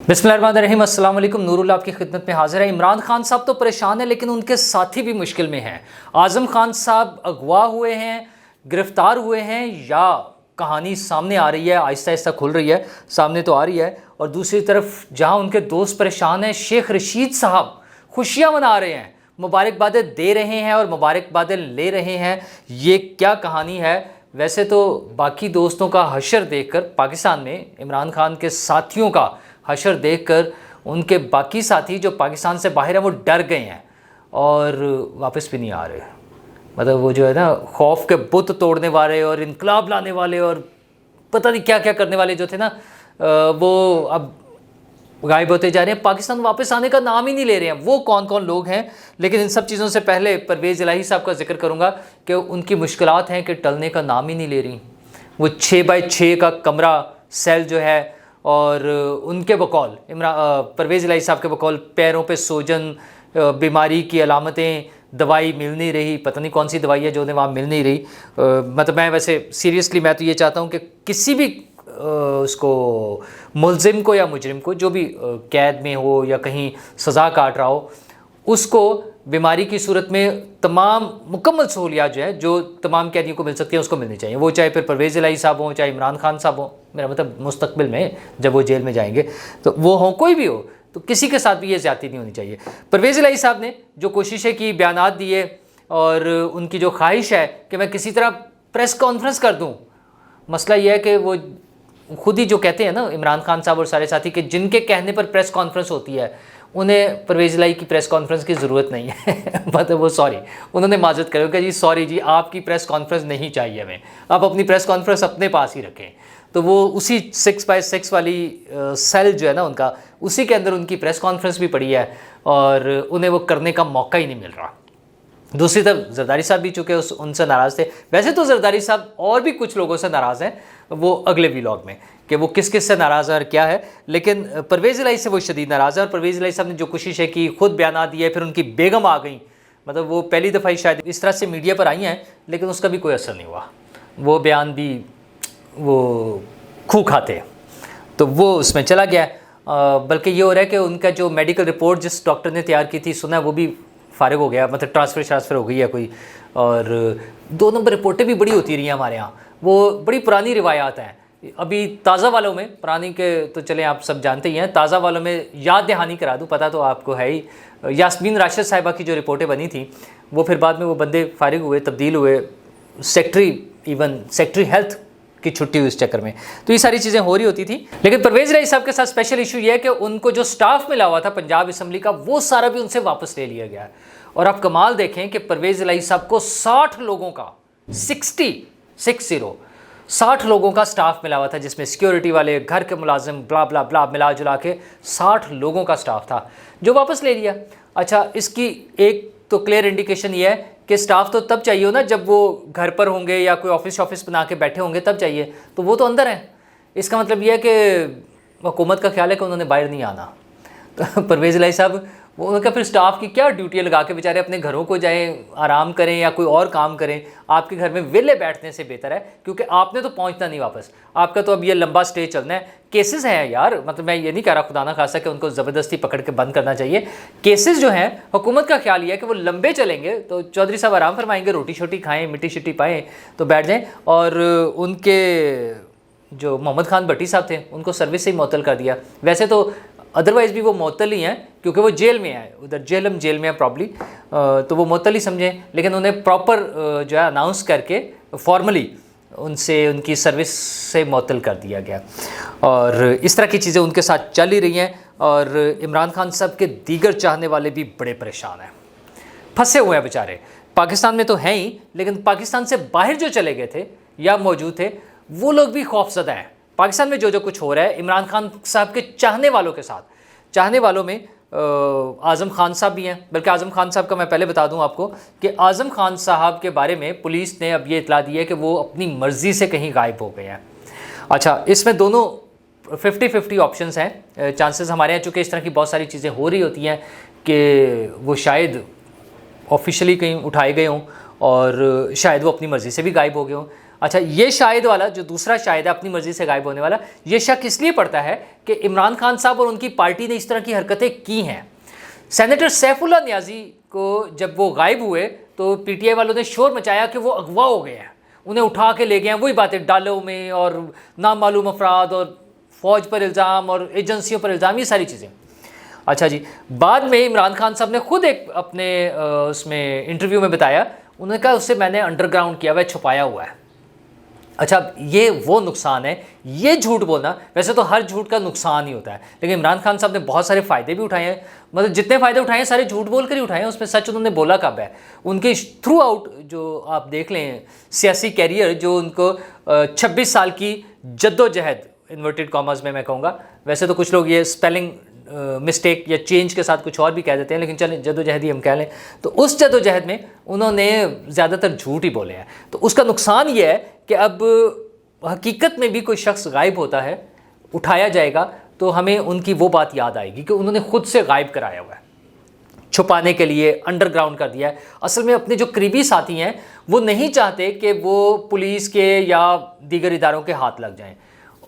बिस्मिल्लाहिर्रहमानिर्रहीम, अस्सलाम वालेकुम। नूरुल्लाह आपकी खिदमत में हाजिर है। इमरान खान साहब तो परेशान है, लेकिन उनके साथी भी मुश्किल में हैं। आज़म खान साहब अगवा हुए हैं, गिरफ्तार हुए हैं, या कहानी सामने आ रही है, आहिस्ता आहिस्ता खुल रही है, सामने तो आ रही है। और दूसरी तरफ जहां उनके दोस्त परेशान हैं, शेख रशीद साहब खुशियाँ मना रहे हैं, मुबारकबादें दे रहे हैं और मुबारकबादें ले रहे हैं। ये क्या कहानी है? वैसे तो बाकी दोस्तों का हशर देखकर, पाकिस्तान में इमरान खान के साथियों का हशर देखकर, उनके बाकी साथी जो पाकिस्तान से बाहर हैं वो डर गए हैं और वापस भी नहीं आ रहे। मतलब वो जो है ना, खौफ के बुत तोड़ने वाले और इनकलाब लाने वाले और पता नहीं क्या क्या करने वाले जो थे ना, वो अब गायब होते जा रहे हैं। पाकिस्तान वापस आने का नाम ही नहीं ले रहे हैं। वो कौन कौन लोग हैं? लेकिन इन सब चीज़ों से पहले परवेज़ इलाही साहब का जिक्र करूँगा कि उनकी मुश्किलात हैं कि टलने का नाम ही नहीं ले रही। वो 6 बाई 6 का कमरा सेल जो है, और उनके बकौल परवेज़ इलाही साहब के बकौल पैरों पे सूजन, बीमारी की अलामतें, दवाई मिल नहीं रही, पता नहीं कौन सी दवाई है जो उन्हें वहाँ मिल नहीं रही। मतलब मैं वैसे सीरियसली मैं तो ये चाहता हूँ कि किसी भी उसको मुल्ज़िम को या मुजरिम को, जो भी कैद में हो या कहीं सज़ा काट रहा हो, उसको बीमारी की सूरत में तमाम मुकम्मल सहूलियात जो है, जो तमाम कैदियों को मिल सकती हैं, उसको मिलनी चाहिए। वो चाहे फिर परवेज़ इलाही साहब हों, चाहे इमरान खान साहब हों, मेरा मतलब मुस्तकबिल में जब वो जेल में जाएंगे तो वो हों, कोई भी हो, तो किसी के साथ भी ये ज़्यादती नहीं होनी चाहिए। परवेज़ इलाही साहब ने जो कोशिशें की, बयानात दिए, और उनकी जो ख्वाहिश है कि मैं किसी तरह प्रेस कॉन्फ्रेंस कर दूँ। मसला ये है कि वो खुद ही जो कहते हैं ना, इमरान खान साहब और सारे साथी, कि जिनके कहने पर प्रेस कॉन्फ्रेंस होती है उन्हें परवेज़ इलाही की प्रेस कॉन्फ्रेंस की ज़रूरत नहीं है। मतलब वो सॉरी, उन्होंने माजरत करो कि जी सॉरी जी, आपकी प्रेस कॉन्फ्रेंस नहीं चाहिए हमें, आप अपनी प्रेस कॉन्फ्रेंस अपने पास ही रखें। तो वो उसी 6 बाई 6 वाली सेल जो है ना उनका, उसी के अंदर उनकी प्रेस कॉन्फ्रेंस भी पड़ी है और उन्हें वो करने का मौका ही नहीं मिल रहा। दूसरी तरफ जरदारी साहब भी चूँकि उनसे नाराज़ थे। वैसे तो जरदारी साहब और भी कुछ लोगों से नाराज़ हैं, वो अगले व्लॉग में कि वो किस किस से नाराज़ है और क्या है, लेकिन परवेज़ इलाही से वो शदीद नाराज़ है। और परवेज़ इलाही साहब ने जो कोशिश है की, खुद बयान दिए, फिर उनकी बेगम आ गई। मतलब वो पहली दफ़ा ही शायद इस तरह से मीडिया पर आई हैं, लेकिन उसका भी कोई असर नहीं हुआ। वो बयान भी वो खू खाते, तो वो उसमें चला गया। बल्कि ये हो रहा है कि उनका जो मेडिकल रिपोर्ट जिस डॉक्टर ने तैयार की थी, सुना है वो भी फ़ारिग हो गया, मतलब ट्रांसफ़र हो गई है कोई। और 2 नंबर रिपोर्टें भी बड़ी होती रही हैं हमारे यहाँ। वो बड़ी पुरानी रिवायात हैं। अभी ताज़ा वालों में, पुरानी के तो चलें आप सब जानते ही हैं, ताज़ा वालों में याद दहानी करा दूँ, पता तो आपको है ही। यास्मीन राशिद साहिबा की जो रिपोर्टें बनी थी, वो फिर बाद में वो बंदे फ़ारिग हुए, तब्दील हुए, सेक्रेटरी हेल्थ की छुट्टी हुई इस चक्कर में। तो ये सारी चीज़ें हो रही होती थी। लेकिन परवेज़ इलाही साहब के साथ स्पेशल इशू ये है कि उनको जो स्टाफ मिला हुआ था पंजाब असम्बली का, वो सारा भी उनसे वापस ले लिया गया है। और आप कमाल देखें कि परवेज़ इलाही साहब को 60 लोगों का 60 लोगों का स्टाफ मिला हुआ था, जिसमें सिक्योरिटी वाले, घर के मुलाजिम, ब्ला ब्ला ब्ला, मिला जुला के 60 लोगों का स्टाफ था, जो वापस ले लिया। अच्छा, इसकी एक तो क्लियर इंडिकेशन ये है कि स्टाफ तो तब चाहिए हो ना जब वो घर पर होंगे या कोई ऑफिस बना के बैठे होंगे, तब चाहिए। तो वो तो अंदर हैं। इसका मतलब ये है कि हुकूमत का ख्याल है कि उन्होंने बाहर नहीं आना। तो परवेज़ इलाही साहब, वो उनका फिर स्टाफ की क्या ड्यूटी लगा के बेचारे अपने घरों को जाएं, आराम करें या कोई और काम करें। आपके घर में विले बैठने से बेहतर है, क्योंकि आपने तो पहुंचना नहीं वापस। आपका तो अब ये लंबा स्टे चलना है। केसेस हैं यार, मतलब मैं ये नहीं कह रहा खुदा ना खासा कि उनको ज़बरदस्ती पकड़ के बंद करना चाहिए। केसेस जो हैं, हुकूमत का ख्याल ये है कि वो लंबे चलेंगे तो चौधरी साहब आराम फरमाएंगे, रोटी शोटी खाएँ, मिट्टी शिट्टी पाएँ तो बैठ जाएँ। और उनके जो मोहम्मद खान भट्टी साहब थे, उनको सर्विस से ही मुअत्तल कर दिया। वैसे तो अदरवाइज़ भी वो मुअत्तल ही हैं, क्योंकि वो जेल में है, उधर जेल में है प्रॉब्ली, तो वो मुअत्तल ही समझें। लेकिन उन्हें प्रॉपर जो है अनाउंस करके फॉर्मली उनसे उनकी सर्विस से मुअत्तल कर दिया गया। और इस तरह की चीज़ें उनके साथ चल ही रही हैं। और इमरान खान साहब के दीगर चाहने वाले भी बड़े परेशान हैं, फंसे हुए हैं बेचारे। पाकिस्तान में तो हैं ही, लेकिन पाकिस्तान से बाहर जो चले गए थे या मौजूद थे, वो लोग भी खौफज़दा हैं। पाकिस्तान में जो कुछ हो रहा है, इमरान खान साहब के चाहने वालों के साथ, चाहने वालों में आज़म खान साहब भी हैं। बल्कि आज़म खान साहब का मैं पहले बता दूं आपको कि आज़म खान साहब के बारे में पुलिस ने अब ये इतला दी है कि वो अपनी मर्ज़ी से कहीं गायब हो गए हैं। अच्छा, इसमें दोनों 50-50 ऑप्शंस हैं, चांसेस हमारे यहाँ, चूँकि इस तरह की बहुत सारी चीज़ें हो रही होती हैं कि वो शायद ऑफिशियली कहीं उठाए गए हों और शायद वो अपनी मर्ज़ी से भी गायब हो गए हों। अच्छा, ये शाहिद वाला जो दूसरा शाहिद है अपनी मर्जी से गायब होने वाला, ये शक इसलिए पड़ता है कि इमरान खान साहब और उनकी पार्टी ने इस तरह की हरकतें की हैं। सेनेटर सैफुल्लाह नियाज़ी को जब वो गायब हुए तो पीटीआई वालों ने शोर मचाया कि वो अगवा हो गए हैं, उन्हें उठा के ले गए हैं, वही बातें डालों में और नामालूम अफराद और फौज पर इल्ज़ाम और एजेंसियों पर इल्ज़ाम, ये सारी चीज़ें। अच्छा जी, बाद में इमरान खान साहब ने खुद एक अपने उसमें इंटरव्यू में बताया, उन्होंने कहा उससे मैंने अंडरग्राउंड किया हुआ है, छुपाया हुआ है। अच्छा, ये वो नुकसान है, ये झूठ बोलना, वैसे तो हर झूठ का नुकसान ही होता है, लेकिन इमरान खान साहब ने बहुत सारे फ़ायदे भी उठाए हैं, मतलब जितने फ़ायदे उठाए हैं सारे झूठ बोल कर ही उठाए हैं, उसमें सच उन्होंने बोला कब है। उनके थ्रू आउट जो आप देख लें सियासी कैरियर, जो उनको 26 साल की जद्दोजहद, इन्वर्टेड कॉमर्स में मैं कहूँगा, वैसे तो कुछ लोग ये स्पेलिंग मिस्टेक या चेंज के साथ कुछ और भी कह देते हैं, लेकिन चलें जद्दोजहद ही हम कह लें, तो उस जद्दोजहद में उन्होंने ज़्यादातर झूठ ही बोले हैं। तो उसका नुकसान ये है कि अब हकीकत में भी कोई शख्स गायब होता है, उठाया जाएगा तो हमें उनकी वो बात याद आएगी कि उन्होंने खुद से गायब कराया हुआ है, छुपाने के लिए अंडरग्राउंड कर दिया है। असल में अपने जो करीबी साथी हैं वो नहीं चाहते कि वो पुलिस के या दीगर इदारों के हाथ लग जाएं,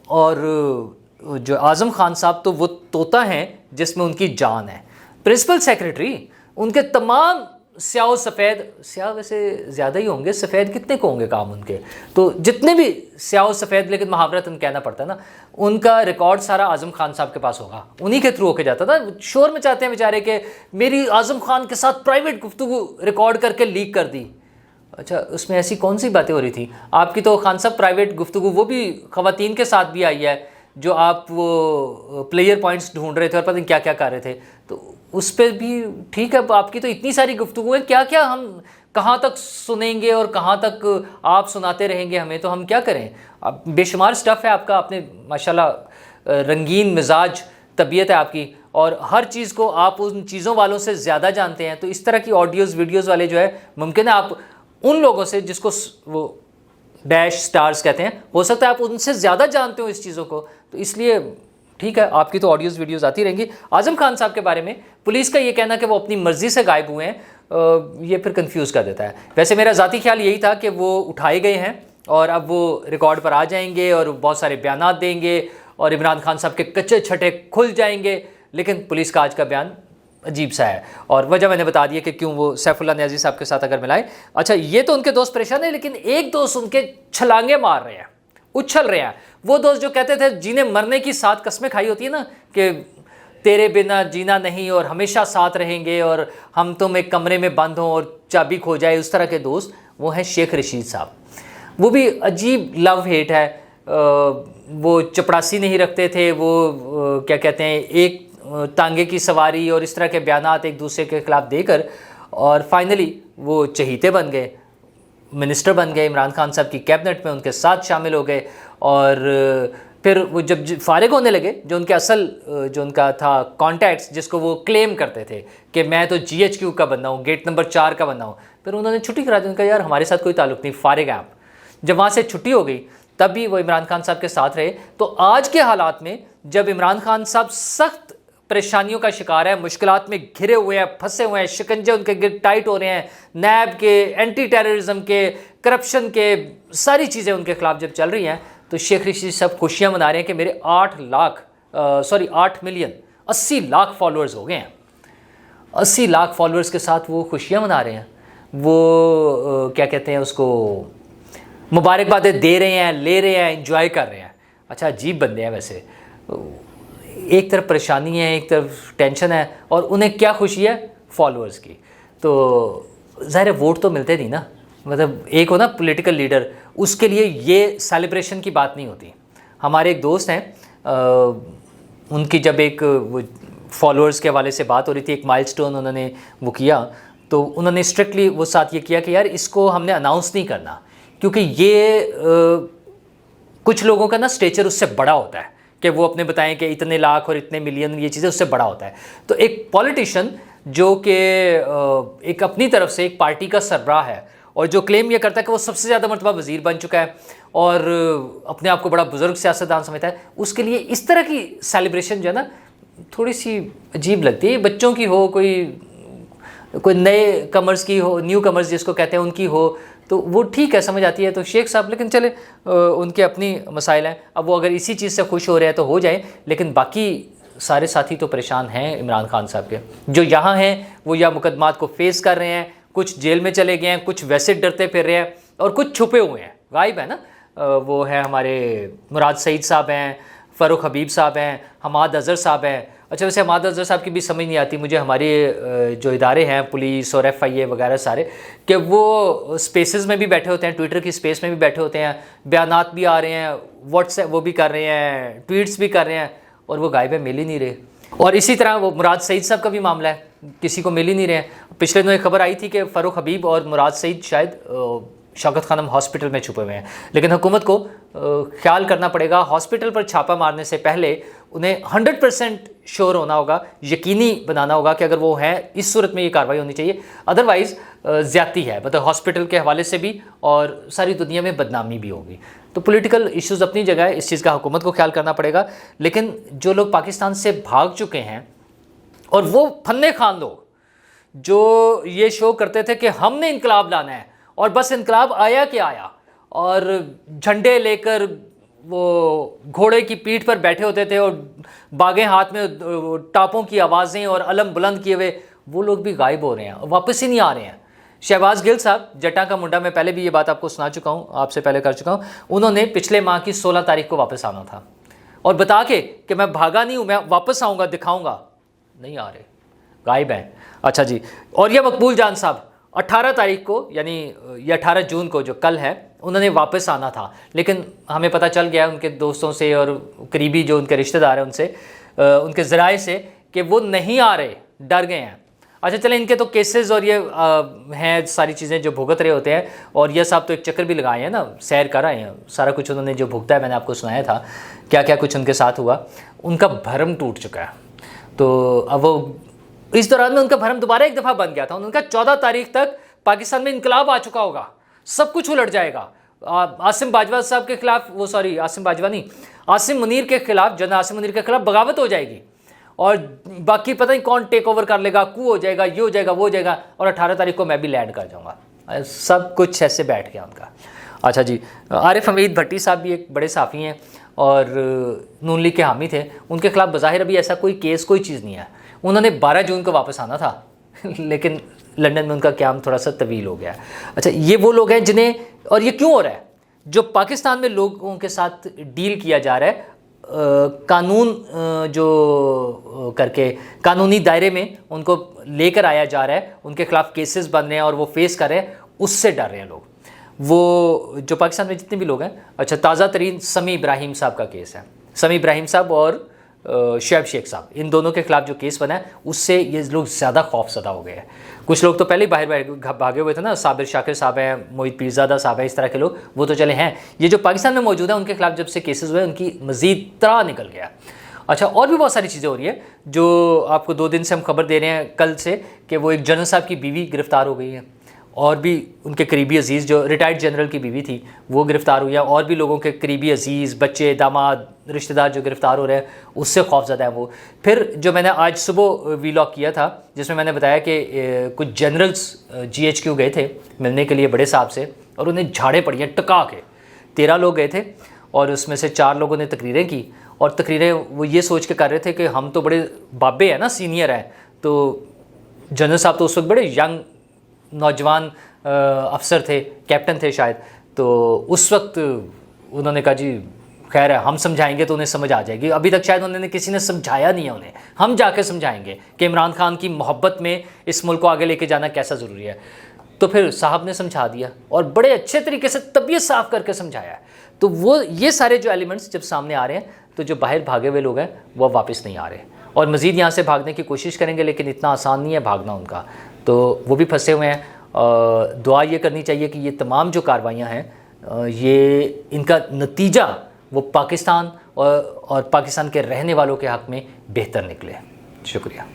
और जो आज़म खान साहब तो वो तोता हैं जिसमें उनकी जान है। प्रिंसिपल सेक्रेटरी, उनके तमाम स्याह सफ़ेद, स्याह वैसे ज़्यादा ही होंगे, सफ़ेद कितने को होंगे काम उनके, तो जितने भी स्याह सफ़ेद, लेकिन महावरतन कहना पड़ता है ना, उनका रिकॉर्ड सारा आज़म खान साहब के पास होगा, उन्हीं के थ्रू होके जाता था। शोर में चाहते हैं बेचारे कि मेरी आज़म खान के साथ प्राइवेट गुफ्तगू रिकॉर्ड करके लीक कर दी। अच्छा, उसमें ऐसी कौन सी बातें हो रही थी आपकी? तो खान साहब प्राइवेट गुफ्तगू वो भी ख़वातीन के साथ भी आई है, जो आप वो प्लेयर पॉइंट्स ढूंढ रहे थे और पता नहीं क्या क्या कर रहे थे, तो उस पर भी ठीक है। आपकी तो इतनी सारी गुफ्तगू है, क्या क्या हम कहाँ तक सुनेंगे और कहाँ तक आप सुनाते रहेंगे हमें, तो हम क्या करें। अब बेशुमार स्टफ़ है आपका, आपने माशाल्लाह रंगीन मिजाज तबीयत है आपकी, और हर चीज़ को आप उन चीज़ों वालों से ज़्यादा जानते हैं। तो इस तरह की ऑडियोज़ वीडियोज़ वाले जो है, मुमकिन है आप उन लोगों से जिसको वो डैश स्टार्स कहते हैं, हो सकता है आप उनसे ज़्यादा जानते हो इस चीज़ों को, तो इसलिए ठीक है, आपकी तो ऑडियोज़ वीडियोज़ आती रहेंगी। आज़म खान साहब के बारे में पुलिस का ये कहना कि वो अपनी मर्ज़ी से गायब हुए हैं, ये फिर कंफ्यूज कर देता है। वैसे मेरा ज़ाती ख्याल यही था कि वो उठाए गए हैं और अब वो रिकॉर्ड पर आ जाएंगे और बहुत सारे बयान देंगे और इमरान खान साहब के कच्चे छठे खुल जाएंगे, लेकिन पुलिस का आज का बयान अजीब सा है, और वजह मैंने बता दी है कि क्यों वो सैफुल्लाह नियाज़ी साहब के साथ अगर मिलाएं। अच्छा, ये तो उनके दोस्त परेशान है, लेकिन एक दोस्त उनके छलांगे मार रहे हैं, उछल रहे हैं। वो दोस्त जो कहते थे जिन्हें मरने की 7 कस्में खाई होती है ना, कि तेरे बिना जीना नहीं और हमेशा साथ रहेंगे और हम तुम एक कमरे में बंद हों और चाबी खो जाए, उस तरह के दोस्त, वो हैं शेख रशीद साहब। वो भी अजीब लव हेट है, वो चपड़ासी नहीं रखते थे, वो क्या कहते हैं, एक तांगे की सवारी और इस तरह के बयानात एक दूसरे के खिलाफ देकर, और फाइनली वो चहीते बन गए, मिनिस्टर बन गए, इमरान खान साहब की कैबिनेट में उनके साथ शामिल हो गए। और फिर वो जब फारिग होने लगे, जो उनके असल जो उनका था कॉन्टैक्ट्स, जिसको वो क्लेम करते थे कि मैं तो GHQ का बंदा हूँ, गेट नंबर 4 का बंदा हूँ, फिर उन्होंने छुट्टी करा दी। उनका यार हमारे साथ कोई ताल्लुक़ नहीं, फारिग हैं आप। जब वहाँ से छुट्टी हो गई तब भी वो इमरान खान साहब के साथ रहे। तो आज के हालात में जब इमरान खान साहब सख्त परेशानियों का शिकार है, मुश्किलात में घिरे हुए हैं, फंसे हुए हैं, शिकंजे उनके टाइट हो रहे हैं, नैब के, एंटी टेररिज्म के, करप्शन के, सारी चीज़ें उनके खिलाफ जब चल रही हैं, तो शेख रशीद साहब खुशियाँ मना रहे हैं कि मेरे 8 मिलियन 80 लाख फॉलोअर्स हो गए हैं। 80 लाख फॉलोअर्स के साथ वो खुशियाँ मना रहे हैं, वो क्या कहते हैं उसको, मुबारकबादें दे रहे हैं, ले रहे हैं, एंजॉय कर रहे हैं। अच्छा, अजीब बंदे हैं वैसे, एक तरफ परेशानी है, एक तरफ टेंशन है, और उन्हें क्या खुशी है फॉलोअर्स की। तो ज़ाहिर वोट तो मिलते नहीं ना, मतलब एक हो ना पॉलिटिकल लीडर, उसके लिए ये सेलिब्रेशन की बात नहीं होती। हमारे एक दोस्त हैं, उनकी जब एक फॉलोअर्स के हवाले से बात हो रही थी, एक माइलस्टोन उन्होंने वो किया, तो उन्होंने स्ट्रिक्टली वो साथ ये किया कि यार इसको हमने अनाउंस नहीं करना, क्योंकि ये कुछ लोगों का ना स्टेचर उससे बड़ा होता है कि वो अपने बताएं कि इतने लाख और इतने मिलियन, ये चीज़ें उससे बड़ा होता है। तो एक पॉलिटिशियन जो कि एक अपनी तरफ से एक पार्टी का सरबराह है और जो क्लेम ये करता है कि वो सबसे ज़्यादा मरतबा वज़ीर बन चुका है और अपने आप को बड़ा बुज़ुर्ग सियासतदान समझता है, उसके लिए इस तरह की सेलिब्रेशन जो है ना थोड़ी सी अजीब लगती है। बच्चों की हो, कोई नए कमर्स की हो, न्यू कमर्स जिसको कहते हैं उनकी हो, तो वो ठीक है, समझ आती है। तो शेख साहब, लेकिन चले उनके अपनी मसाइल हैं, अब वो अगर इसी चीज़ से खुश हो रहे हैं तो हो जाए, लेकिन बाकी सारे साथी तो परेशान हैं इमरान खान साहब के। जो यहाँ हैं वो या मुकदमात को फेस कर रहे हैं, कुछ जेल में चले गए हैं, कुछ वैसे डरते फिर रहे हैं, और कुछ छुपे हुए हैं, गायब है ना। वो है हमारे मुराद सईद साहब हैं, फ़ारूक हबीब साहब हैं, हमाद अज़हर साहब हैं। अच्छा, वैसे हमाद अज़हर साहब की भी समझ नहीं आती मुझे, हमारे जो इदारे हैं पुलिस और FIA वगैरह सारे, कि वो स्पेसेस में भी बैठे होते हैं, ट्विटर की स्पेस में भी बैठे होते हैं, बयानात भी आ रहे हैं, व्हाट्सएप वो भी कर रहे हैं, ट्वीट्स भी कर रहे हैं, और वो गायब है, मिल ही नहीं रहे। और इसी तरह वो मुराद सईद साहब का भी मामला है, किसी को मिल ही नहीं रहे हैं। पिछले दिनों एक खबर आई थी कि फ़ारूक हबीब और मुराद सईद शायद शौकत खानम हॉस्पिटल में छुपे हुए हैं, लेकिन हुकूमत को ख्याल करना पड़ेगा, हॉस्पिटल पर छापा मारने से पहले उन्हें 100% श्योर होना होगा, यकीनी बनाना होगा कि अगर वो हैं, इस सूरत में ये कार्रवाई होनी चाहिए, अदरवाइज़ ज़्यादती है, मतलब हॉस्पिटल के हवाले से भी और सारी दुनिया में बदनामी भी होगी। तो पॉलिटिकल इश्यूज़ अपनी जगह है, इस चीज़ का हुकूमत को ख्याल करना पड़ेगा। लेकिन जो लोग पाकिस्तान से भाग चुके हैं, और वो फन्ने खान लोग जो ये शो करते थे कि हमने इनकलाब लाना है, और बस इनकलाब आया कि आया, और झंडे लेकर वो घोड़े की पीठ पर बैठे होते थे और बागें हाथ में, टापों की आवाज़ें और अलम बुलंद किए हुए, वो लोग भी गायब हो रहे हैं, वापस ही नहीं आ रहे हैं। शहबाज गिल साहब, जट्टा का मुंडा, मैं पहले भी ये बात आपको सुना चुका हूँ, आपसे पहले कर चुका हूँ, उन्होंने पिछले माह की 16 तारीख को वापस आना था, और बता के कि मैं भागा नहीं हूँ, मैं वापस आऊँगा, दिखाऊँगा, नहीं आ रहे, गायब हैं। अच्छा जी, और ये मकबूल जान साहब 18 तारीख को, यानी ये 18 जून को जो कल है, उन्होंने वापस आना था, लेकिन हमें पता चल गया उनके दोस्तों से और करीबी जो उनके रिश्तेदार हैं उनसे, उनके ज़राए से, कि वो नहीं आ रहे, डर गए हैं। अच्छा चलें, इनके तो केसेस और ये हैं सारी चीज़ें जो भुगत रहे होते हैं, और ये साहब तो एक चक्कर भी लगाए हैं ना, सैर कर आए हैं, सारा कुछ उन्होंने जो भुगता है, मैंने आपको सुनाया था क्या क्या कुछ उनके साथ हुआ, उनका भरम टूट चुका है। तो अब वो इस दौरान में उनका भरम दोबारा एक दफ़ा बन गया था, उनका 14 तारीख तक पाकिस्तान में इनकलाब आ चुका होगा, सब कुछ उलट जाएगा। आसिम बाजवा साहब के खिलाफ, वो सॉरी आसिम बाजवा नहीं, आसिम मुनीर के खिलाफ, जनरल आसिम मुनीर के खिलाफ बगावत हो जाएगी, और बाकी पता नहीं कौन टेक ओवर कर लेगा, कू हो जाएगा, ये हो जाएगा, वो हो जाएगा, और 18 तारीख को मैं भी लैंड कर जाऊँगा। सब कुछ ऐसे बैठ गया उनका। अच्छा जी, आरिफ हमीद भट्टी साहब भी एक बड़े साफ़ी हैं और नून लीग के हामी थे, उनके खिलाफ बज़ाहिर अभी ऐसा कोई केस, कोई चीज़ नहीं है। उन्होंने 12 जून को वापस आना था लेकिन लंदन में उनका क़याम थोड़ा सा तवील हो गया। अच्छा, ये वो लोग हैं जिन्हें, और ये क्यों हो रहा है, जो पाकिस्तान में लोगों के साथ डील किया जा रहा है, कानून जो करके कानूनी दायरे में उनको लेकर आया जा रहा है, उनके खिलाफ केसेस बन रहे हैं और वो फेस कर रहे हैं, उससे डर रहे हैं लोग। वो जो पाकिस्तान में जितने भी लोग हैं, अच्छा ताज़ा तरीन समी इब्राहिम साहब का केस है, समी इब्राहिम साहब और शुएब शेख साहब, इन दोनों के खिलाफ जो केस बना है, उससे ये लोग ज़्यादा खौफज़दा हो गए हैं। कुछ लोग तो पहले ही बाहर भागे हुए थे ना, साबिर शाकिर साहब हैं, मोहित पीरज़ादा साहब हैं, इस तरह के लोग, वो तो चले हैं। ये जो पाकिस्तान में मौजूद है, उनके खिलाफ जब से केसेस हुए, उनकी मज़ीद त्राह निकल गया। अच्छा, और भी बहुत सारी चीज़ें हो रही है, जो आपको 2 दिन से हम खबर दे रहे हैं कल से, कि वो एक जनरल साहब की बीवी गिरफ़्तार हो गई है, और भी उनके करीबी अजीज़, जो रिटायर्ड जनरल की बीवी थी, वो गिरफ़्तार हुई है, और भी लोगों के करीबी अजीज़, बच्चे, दामाद, रिश्तेदार जो गिरफ़्तार हो रहे हैं, उससे खौफज़दा है वो। फिर जो मैंने आज सुबह वीलॉग किया था, जिसमें मैंने बताया कि कुछ जनरल्स GHQ गए थे मिलने के लिए बड़े साहब से, और उन्हें झाड़े पड़ी हैं टका के। 13 लोग गए थे, और उसमें से 4 लोगों ने तकरीरें की, और तकरीरें वो ये सोच के कर रहे थे कि हम तो बड़े बाबे हैं ना, सीनियर हैं। तो जनरल साहब तो उस वक्त बड़े यंग नौजवान अफसर थे, कैप्टन थे शायद, तो उस वक्त उन्होंने कहा जी खैर है, हम समझाएंगे तो उन्हें समझ आ जाएगी। अभी तक शायद उन्होंने किसी ने समझाया नहीं है उन्हें, हम जाके समझाएंगे कि इमरान खान की मोहब्बत में इस मुल्क को आगे लेके जाना कैसा ज़रूरी है। तो फिर साहब ने समझा दिया, और बड़े अच्छे तरीके से तबीयत साफ़ करके समझाया है। तो वो ये सारे जो एलिमेंट्स जब सामने आ रहे हैं, तो जो बाहर भागे हुए लोग हैं वो वापस नहीं आ रहे, और मज़ीद यहाँ से भागने की कोशिश करेंगे, लेकिन इतना आसान नहीं है भागना उनका, तो वो भी फंसे हुए हैं। दुआ ये करनी चाहिए कि ये तमाम जो कार्रवाइयाँ हैं, ये इनका नतीजा वो पाकिस्तान और पाकिस्तान के रहने वालों के हक़ में बेहतर निकले। शुक्रिया।